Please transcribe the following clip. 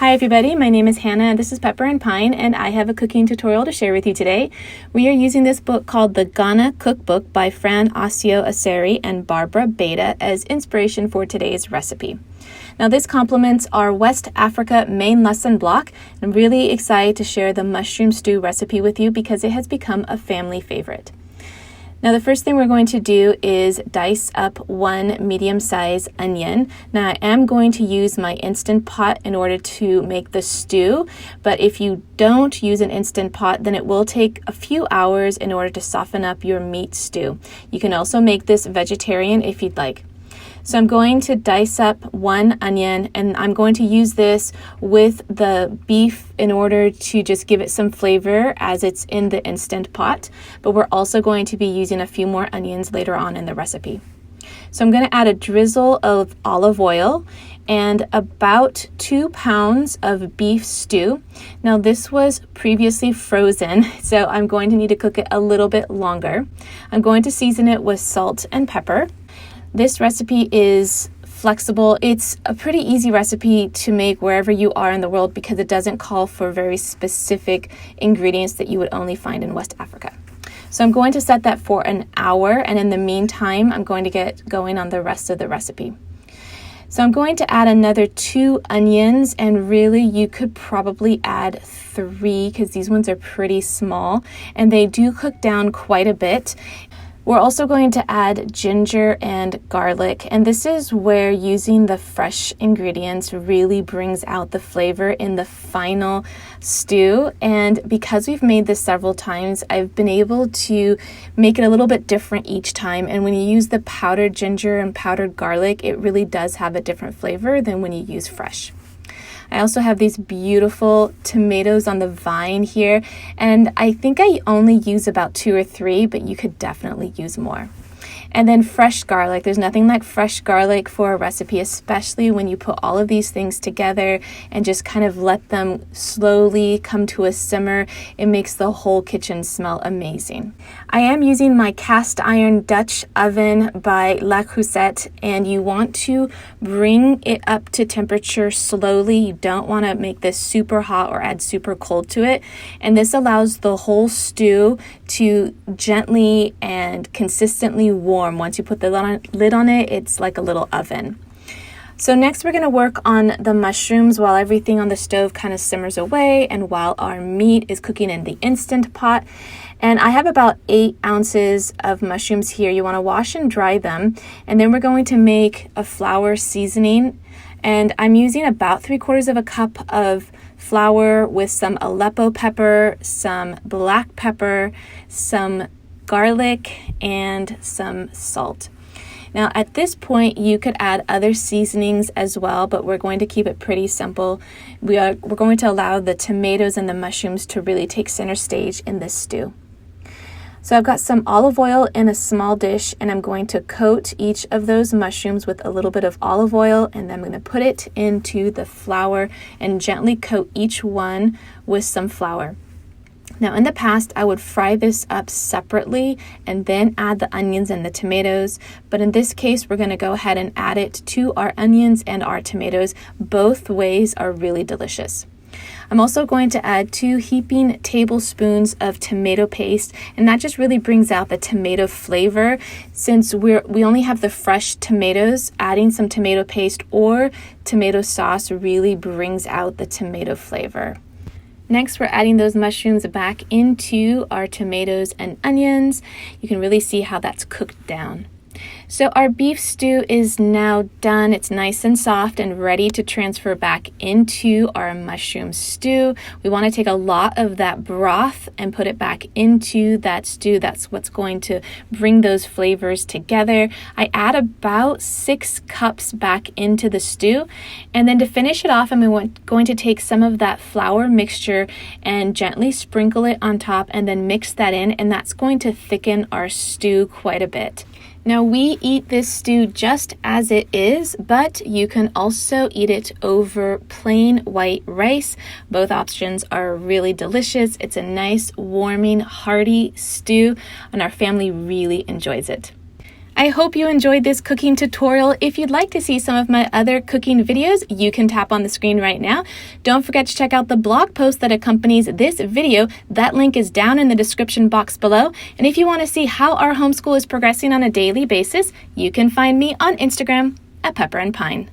Hi everybody, my name is Hannah and this is Pepper and Pine and I have a cooking tutorial to share with you today. We are using this book called the Ghana Cookbook by Fran Osio Aseri and Barbara Beta as inspiration for today's recipe. Now this complements our West Africa main lesson block. I'm really excited to share the mushroom stew recipe with you because it has become a family favorite. Now the first thing we're going to do is dice up one medium-sized onion. Now I am going to use my Instant Pot in order to make the stew, but if you don't use an Instant Pot, then it will take a few hours in order to soften up your meat stew. You can also make this vegetarian if you'd like. So I'm going to dice up one onion and I'm going to use this with the beef in order to just give it some flavor as it's in the Instant Pot. But we're also going to be using a few more onions later on in the recipe. So I'm going to add a drizzle of olive oil and about 2 pounds of beef stew. Now this was previously frozen, so I'm going to need to cook it a little bit longer. I'm going to season it with salt and pepper. This recipe is flexible. It's a pretty easy recipe to make wherever you are in the world because it doesn't call for very specific ingredients that you would only find in West Africa. So I'm going to set that for an hour, and in the meantime, I'm going to get going on the rest of the recipe. So I'm going to add another 2 onions, and really you could probably add 3 because these ones are pretty small and they do cook down quite a bit. We're also going to add ginger and garlic, and this is where using the fresh ingredients really brings out the flavor in the final stew. And because we've made this several times, I've been able to make it a little bit different each time. And when you use the powdered ginger and powdered garlic, it really does have a different flavor than when you use fresh. I also have these beautiful tomatoes on the vine here, and I think I only use about 2 or 3, but you could definitely use more. And then fresh garlic. There's nothing like fresh garlic for a recipe, especially when you put all of these things together and just kind of let them slowly come to a simmer. It makes the whole kitchen smell amazing. I am using my cast iron Dutch oven by La Creuset, and you want to bring it up to temperature slowly. You don't want to make this super hot or add super cold to it. And this allows the whole stew to gently and consistently warm. Once you put the lid on it, it's like a little oven. So next we're going to work on the mushrooms while everything on the stove kind of simmers away and while our meat is cooking in the Instant Pot. And I have about 8 ounces of mushrooms here. You want to wash and dry them. And then we're going to make a flour seasoning. And I'm using about 3/4 cup of flour with some Aleppo pepper, some black pepper, some garlic, and some salt. Now at this point you could add other seasonings as well, but we're going to keep it pretty simple. We're going to allow the tomatoes and the mushrooms to really take center stage in this stew. So I've got some olive oil in a small dish, and I'm going to coat each of those mushrooms with a little bit of olive oil, and then I'm going to put it into the flour and gently coat each one with some flour. Now in the past, I would fry this up separately and then add the onions and the tomatoes. But in this case, we're going to go ahead and add it to our onions and our tomatoes. Both ways are really delicious. I'm also going to add 2 heaping tablespoons of tomato paste, and that just really brings out the tomato flavor. Since we only have the fresh tomatoes, adding some tomato paste or tomato sauce really brings out the tomato flavor. Next, we're adding those mushrooms back into our tomatoes and onions. You can really see how that's cooked down. So our beef stew is now done. It's nice and soft and ready to transfer back into our mushroom stew. We want to take a lot of that broth and put it back into that stew. That's what's going to bring those flavors together. I add about 6 cups back into the stew. And then to finish it off, I'm going to take some of that flour mixture and gently sprinkle it on top and then mix that in. And that's going to thicken our stew quite a bit. Now we eat this stew just as it is, but you can also eat it over plain white rice. Both options are really delicious. It's a nice, warming, hearty stew, and our family really enjoys it. I hope you enjoyed this cooking tutorial. If you'd like to see some of my other cooking videos, you can tap on the screen right now. Don't forget to check out the blog post that accompanies this video. That link is down in the description box below. And if you want to see how our homeschool is progressing on a daily basis, you can find me on Instagram at Pepper and Pine.